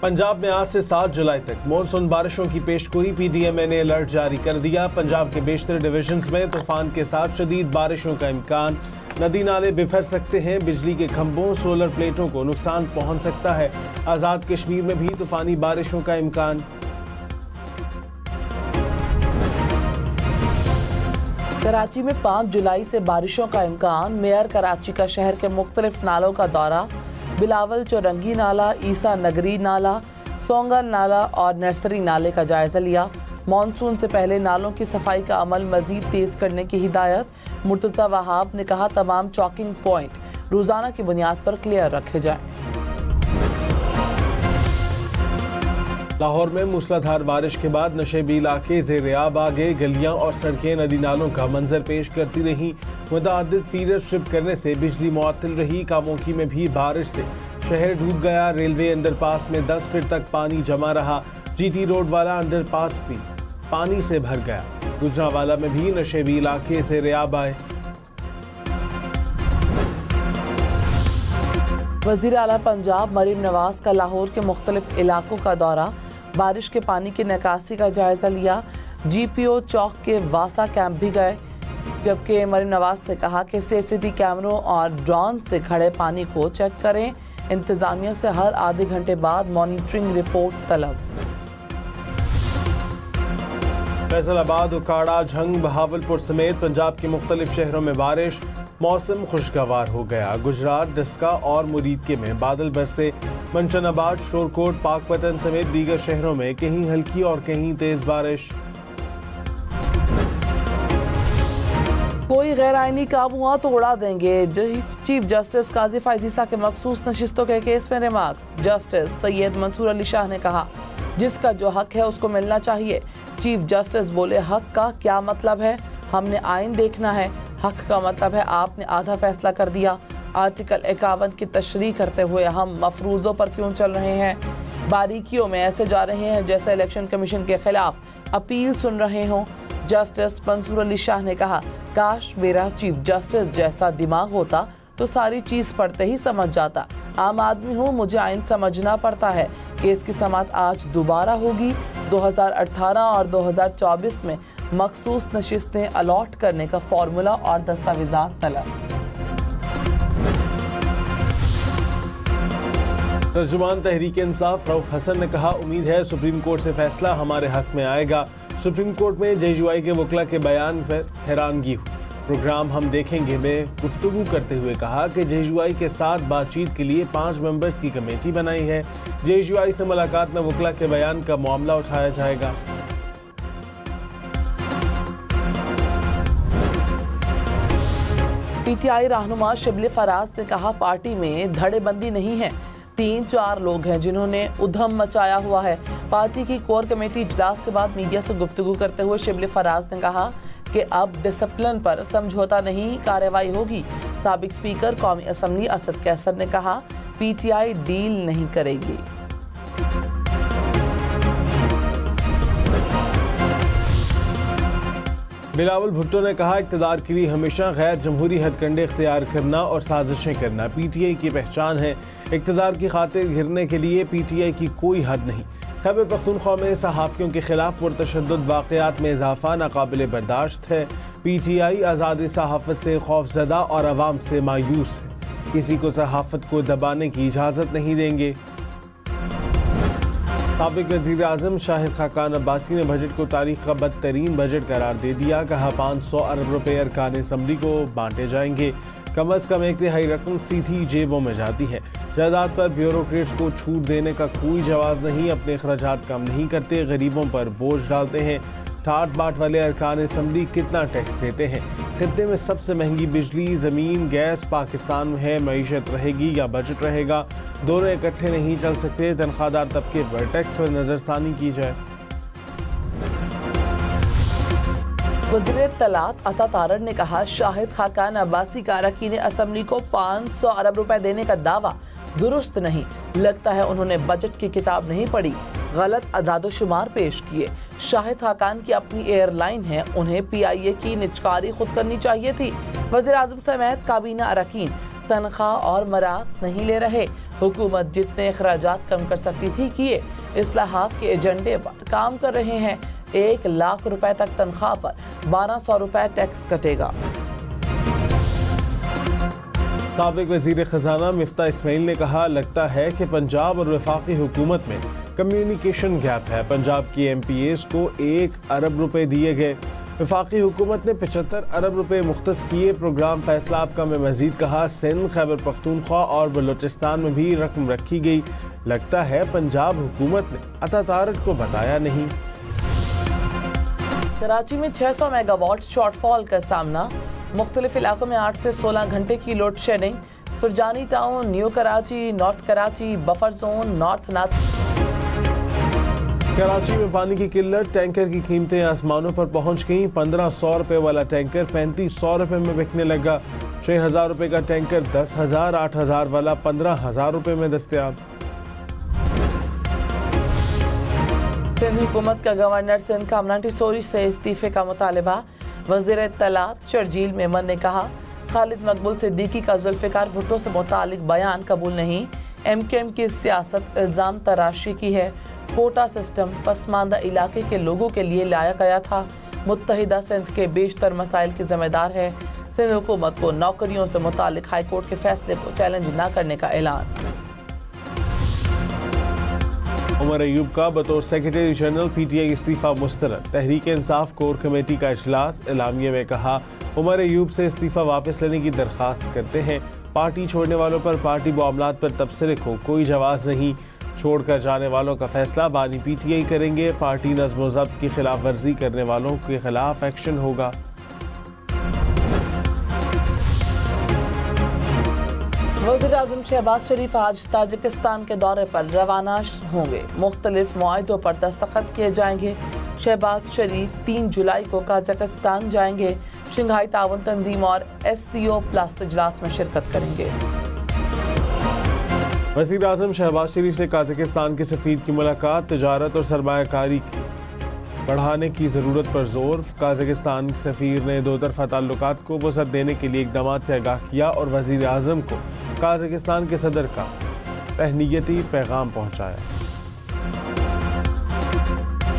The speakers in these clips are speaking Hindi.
पंजाब में आज से 7 जुलाई तक मॉनसून बारिशों की पेशगोई, पीडीएमए ने अलर्ट जारी कर दिया। पंजाब के बेशतर डिविजन्स में तूफान के साथ शदीद बारिशों का इम्कान। नदी नाले बिखर सकते हैं, बिजली के खंभों, सोलर प्लेटों को नुकसान पहुंच सकता है। आजाद कश्मीर में भी तूफानी बारिशों का इम्कान। कराची में 5 जुलाई से बारिशों का इम्कान। मेयर कराची का शहर के मुख्तलिफ नालों का दौरा। बिलावल चौरंगी नाला, ईसा नगरी नाला, सोंगन नाला और नर्सरी नाले का जायजा लिया। मॉनसून से पहले नालों की सफाई का अमल मजीद तेज करने की हिदायत। मुर्तज़ा वहाब ने कहा तमाम चॉकिंग पॉइंट रोजाना की बुनियाद पर क्लियर रखे जाएं। लाहौर में मूसलाधार बारिश के बाद नशेबी इलाके ज़ेर-ए-आब आ गए। गलियां और सड़कें नदी नालों का मंजर पेश करती रहीं। मुतअद्दिद फीडर स्ट्रिप करने से बिजली मुअत्तल रही। कामोकी में भी बारिश से शहर डूब गया। रेलवे अंडरपास में 10 फीट तक पानी जमा रहा। जीटी रोड वाला अंडरपास भी पानी से भर गया। गुजरांवाला में भी नशेबी इलाके ज़ेर-ए-आब आए। वज़ीर आला पंजाब मरीम नवाज का लाहौर के मुख्तलिफ इलाकों का दौरा। बारिश के पानी की निकासी का जायजा लिया। GPO चौक के वासा कैंप भी गए, जबकि मरीम नवाज ने कहा कि CCTV कैमरों और ड्रोन से खड़े पानी को चेक करें। इंतजामिया से हर आधे घंटे बाद मॉनिटरिंग रिपोर्ट तलब। फैसलाबाद, उकाड़ा, झंग, बहावलपुर समेत पंजाब के मुख्तलिफ शहरों में बारिश। मौसम खुशगवार हो गया। गुजरात, डस्का और मुरीदके में बादल बरसे। मंचनाबाद, शोरकोट, पाकपतन समेत दीगर शहरों में कहीं हल्की और कहीं तेज बारिश। कोई गैर आईनी काबू हुआ तो उड़ा देंगे। चीफ जस्टिस काजी फायजीसा के मखसूस नशिस्तों के केस में रिमार्क्स। जस्टिस सैयद मंसूर अली शाह ने कहा जिसका जो हक है उसको मिलना चाहिए। चीफ जस्टिस बोले हक का क्या मतलब है, हमने आइन देखना है। हक का मतलब है आपने आधा फैसला कर दिया। आर्टिकल 51 की तशरीह करते हुए हम मफरूजों पर क्यों चल रहे हैं, बारीकियों में ऐसे जा रहे हैं जैसे इलेक्शन कमीशन के खिलाफ अपील सुन रहे हों। जस्टिस मंसूर अली शाह ने कहा काश मेरा चीफ जस्टिस जैसा दिमाग होता तो सारी चीज पढ़ते ही समझ जाता। आम आदमी हूँ, मुझे आइन समझना पड़ता है। केस की समाअत आज दोबारा होगी। 2018 और 2024 में मखसूस नशिस्तें अलॉट करने का फॉर्मूला और दस्तावेजात तलब। तर्जुमान तहरीक इंसाफ रऊफ हसन ने कहा उम्मीद है सुप्रीम कोर्ट से फैसला हमारे हक में आएगा। सुप्रीम कोर्ट में JUI के वकला के बयान पर हैरानगी हुई। प्रोग्राम हम देखेंगे में गुफ्तगू करते हुए कहा कि JUI के साथ बातचीत के लिए 5 मेंबर्स की कमेटी बनाई है। JUI से मुलाकात में वकला के बयान का मामला उठाया जाएगा। PTI रहनुमा शिबली फराज ने कहा पार्टी में धड़ेबंदी नहीं है। 3-4 लोग हैं जिन्होंने उधम मचाया हुआ है। पार्टी की कोर कमेटी इजलास के बाद मीडिया से गुफ्तगू करते हुए शिबली फराज ने कहा कि अब डिसिप्लिन पर समझौता नहीं, कार्रवाई होगी। साबिक स्पीकर कौमी असम्बली असद कैसर ने कहा PTI डील नहीं करेगी। बिलावल भुट्टो ने कहा इक़्तिदार के लिए हमेशा गैर जमहूरी हथकंडे इख्तियार करना और साजिशें करना PTI की पहचान है। इक़्तिदार की खातिर घिरने के लिए PTI की कोई हद नहीं। खैबर पख्तूनख्वा में सहाफ़ियों के खिलाफ पुरतशद्दुद वाक़यात में इजाफा नाकाबिले बर्दाश्त है। PTI आज़ादी सहाफ़त से खौफज़दा और अवाम से मायूस है। किसी को सहाफ़त को दबाने की इजाज़त नहीं देंगे। साबिक़ वज़ीर आज़म शाहिद खाकान अब्बासी ने बजट को तारीख का बदतरीन बजट करार दे दिया। कहा 500 अरब रुपए अरकान असम्बली को बांटे जाएंगे। कम अज़ कम 1 तिहाई रकम सीधी जेबों में जाती है। जायदाद पर ब्यूरोक्रेट्स को छूट देने का कोई जवाब नहीं। अपने अखराजात कम नहीं करते, गरीबों पर बोझ डालते हैं। ठाट बाट वाले अरकान असम्बली कितना टैक्स देते हैं। खित्ते में सबसे महंगी बिजली, ज़मीन, गैस पाकिस्तान में है। मईशत रहेगी या बजट रहेगा, दोनों इकट्ठे नहीं चल सकते। तनख्वाहदार तबके पर टैक्स पर नजरसानी की जाए। वज़ीर इत्तलात अता तारड़ ने कहा शाहिद खाकान अब्बासी का अरकान असम्बली को 500 अरब रुपए देने का दावा दुरुस्त नहीं। लगता है उन्होंने बजट की किताब नहीं पढ़ी, गलत अदाद-ओ-शुमार पेश किए। शाहिद खाकान की अपनी एयरलाइन है, उन्हें PIA की निजकारी खुद करनी चाहिए थी। वज़ीर आज़म समेत काबीना अरकान तनख्वाह और मराद नहीं ले रहे। हुकूमत जितने अखराजात कम कर सकती थी किए, इस्लाहात के एजेंडे पर काम कर रहे हैं। 1 लाख रुपए तक तनख्वाह पर 1200 रुपए टैक्स कटेगा। साबिक वजीर खजाना मिफ्ता इस्माइल ने कहा, लगता है कि पंजाब और वफाकी हुकूमत में कम्युनिकेशन गैप है। पंजाब की MPAs को 1 अरब रुपए दिए गए, वफाकी हुकूमत ने 75 अरब रुपए मुख्तस किए। प्रोग्राम फैसला आपका में मजीद कहा, सिंध, खैबर पख्तूनख्वा और बलोचिस्तान में भी रकम रखी गई। लगता है पंजाब हुकूमत ने अता तारक को बताया नहीं। कराची में 600 मेगावाट शॉर्टफॉल का सामना, मुख्तलिफ इलाकों में 8 से 16 घंटे की load shedding. Surjani Town, New Karachi, North Karachi, Buffer Zone, North नाथ। कराची में पानी की किल्लत, टैंकर की कीमतें आसमानों पर पहुंच गईं। 1500 रुपए वाला टैंकर 3500 रुपए में बिकने लगा। 6000 रुपए का टैंकर 10,000, 8000 वाला 15,000 रुपए में दस्तयाब। सिंध हुकूमत का गवर्नर सिंध कामना टिसोरी से इस्तीफे का मुतालबा। वज़ीर इत्तलात शर्जील मेमन ने कहा, खालिद मकबूल सिद्दीकी का जुल्फ़िकार भुट्टो से मुतालिक बयान कबूल नहीं। MKM की सियासत इल्ज़ाम तराशी की है। कोटा सिस्टम पसमानदा इलाके के लोगों के लिए लाया गया था। मुत्तहिदा सिंध के बेशतर मसाइल की जिम्मेदार है। सिंध हुकूमत को नौकरियों से मुतालिक हाई कोर्ट के फैसले को चैलेंज न करने का ऐलान। उमर अयूब का बतौर सेक्रेटरी जनरल PTI इस्तीफा मुस्तरद। तहरीक इंसाफ कोर कमेटी का इजलास, एलामिया में कहा, उमर अयूब से इस्तीफा वापस लेने की दरख्वास्त करते हैं। पार्टी छोड़ने वालों पर पार्टी मामलात पर तबसरे को कोई जवाब नहीं। छोड़कर जाने वालों का फैसला बानी PTI करेंगे। पार्टी नज़्म ज़ब्त की खिलाफ वर्जी करने वालों के खिलाफ एक्शन होगा। वज़ीर आज़म शहबाज शरीफ आज ताजिकिस्तान के दौरे पर रवाना होंगे। मुख्तलिफ मुआहिदों पर दस्तखत किए जाएंगे। शहबाज शरीफ 3 जुलाई को कजाकिस्तान जाएंगे। शंघाई ताउन तंजीम और SCO+ इजलास में शिरकत करेंगे। वज़ीर आज़म शहबाज शरीफ से कजाकिस्तान के सफ़ीर की मुलाकात, तजारत और सरमायाकारी बढ़ाने की ज़रूरत पर जोर। कजाकिस्तान के सफ़ीर ने दो तरफ़ा ताल्लुकात को वसअत देने के लिए इक़दाम से आगाह किया और वज़ीर आज़म को कजाकिस्तान के सदर का तहनीयती पैगाम पहुँचाया।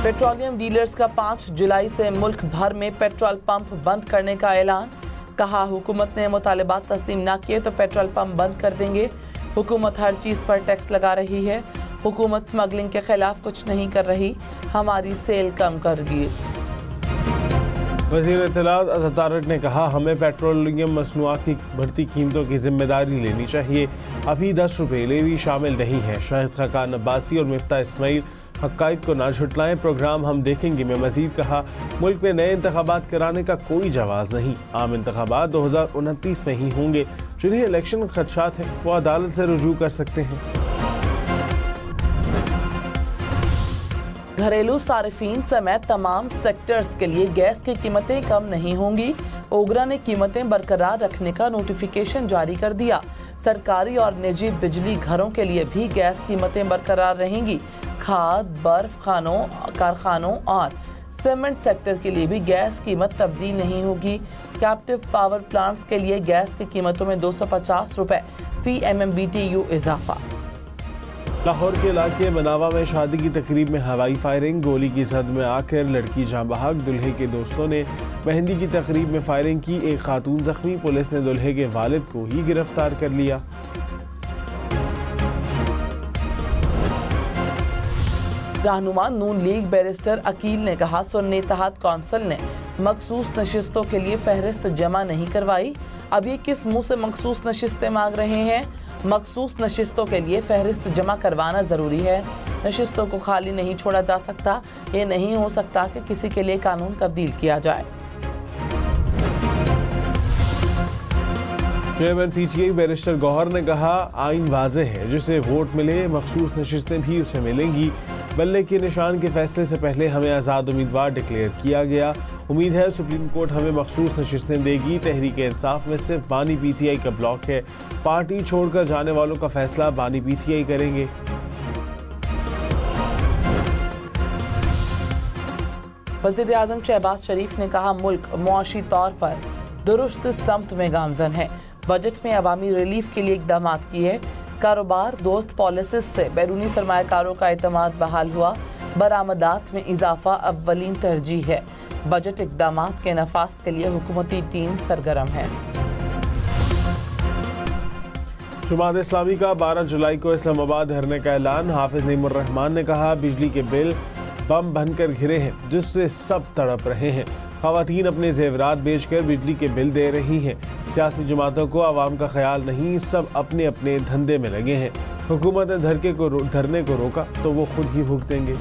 पेट्रोलियम डीलर्स का 5 जुलाई से मुल्क भर में पेट्रोल पंप बंद करने का ऐलान। कहा, हुकूमत ने मुतालबात तस्लीम न किए तो पेट्रोल पंप बंद कर देंगे। हुकूमत हर चीज़ पर टैक्स लगा रही है। हुकूमत स्मगलिंग के खिलाफ कुछ नहीं कर रही, हमारी सेल कम करगी। वज़ीर इत्तलात अता तारक ने कहा, हमें पेट्रोलियम मसनूआत की बढ़ती कीमतों की जिम्मेदारी लेनी चाहिए। अभी 10 रुपये लेवी शामिल नहीं है। शाहिद खाकान अब्बासी और मिफ्ता इस्माइल हक़ाइक़ को ना झुटलाएं, प्रोग्राम हम देखेंगे में मजीद कहा, मुल्क में नए इंतखाबात कराने का कोई जवाज़ नहीं। आम इंतखाबात 2029 में ही होंगे। जिन्हें इलेक्शन खदशात हैं वो अदालत से रुजू कर सकते हैं। घरेलू सारिफीन समेत तमाम सेक्टर्स के लिए गैस की कीमतें कम नहीं होंगी। ओगरा ने कीमतें बरकरार रखने का नोटिफिकेशन जारी कर दिया। सरकारी और निजी बिजली घरों के लिए भी गैस कीमतें बरकरार रहेंगी। खाद, बर्फ खानों, कारखानों और सीमेंट सेक्टर के लिए भी गैस कीमत तब्दील नहीं होगी। कैप्टिव पावर प्लांट्स के लिए गैस की कीमतों में 250 रुपए फी MMBTU इजाफा। लाहौर के इलाके मनावा में शादी की तकरीब में हवाई फायरिंग, गोली की जद में आकर लड़की जाँ बहक। दुल्हे के दोस्तों ने मेहंदी की तकरीब में फायरिंग की, एक खातून जख्मी। पुलिस ने दुल्हे के वालिद को ही गिरफ्तार कर लिया। रहनुमा नून लीग बैरिस्टर अकील ने कहा, सुन्नी इत्तेहाद कौंसिल ने मखसूस नशिस्तों के लिए फहरिस्त जमा नहीं करवाई। अब ये किस मुंह से मखसूस नशिस्तें मांग रहे हैं? मखसूस नशिस्तों के लिए फहरिस्त जमा करवाना जरूरी है। नशिस्तों को खाली नहीं छोड़ा जा सकता। ये नहीं हो सकता कि किसी के लिए कानून तब्दील किया जाए। चेयरमैन PTI बैरिस्टर गौहर ने कहा, आइन वाज़ेह है, जिसे वोट मिले मखसूस नशिस्तें भी उसे मिलेंगी। बल्ले के निशान के फैसले से पहले हमें आज़ाद उम्मीदवार डिक्लेयर किया गया। उम्मीद है सुप्रीम कोर्ट हमें मखसूस नशिस्तें देगी। तहरीक इंसाफ में सिर्फ बानी PTI का ब्लॉक है। पार्टी छोड़कर जाने वालों का फैसला बानी PTI करेंगे। वज़ीर आज़म शहबाज शरीफ ने कहा, मुल्क मुआशी तौर पर दुरुस्त समत में गामजन है। बजट में अवामी रिलीफ के लिए इकदाम किए। कारोबार दोस्त पॉलिसीज से बैरूनी सरमायाकारों का एतमाद बहाल हुआ। बरामदात में इजाफा अव्वलीन तरजीह है। बजट इकदाम के नफाज के लिए हुकूमती टीम सरगर्म है। जमात इस्लामी का 12 जुलाई को इस्लामाबाद धरने का ऐलान। हाफिज नईमुर रहमान ने कहा, बिजली के बिल बम बनकर घिरे हैं जिससे सब तड़प रहे हैं। खवातीन अपने जेवरात बेचकर बिजली के बिल दे रही हैं। सियासी जमातों को आवाम का ख्याल नहीं, सब अपने अपने धंधे में लगे हैं। हुकूमत ने धरने को रोका तो वो खुद ही भुगतेंगे।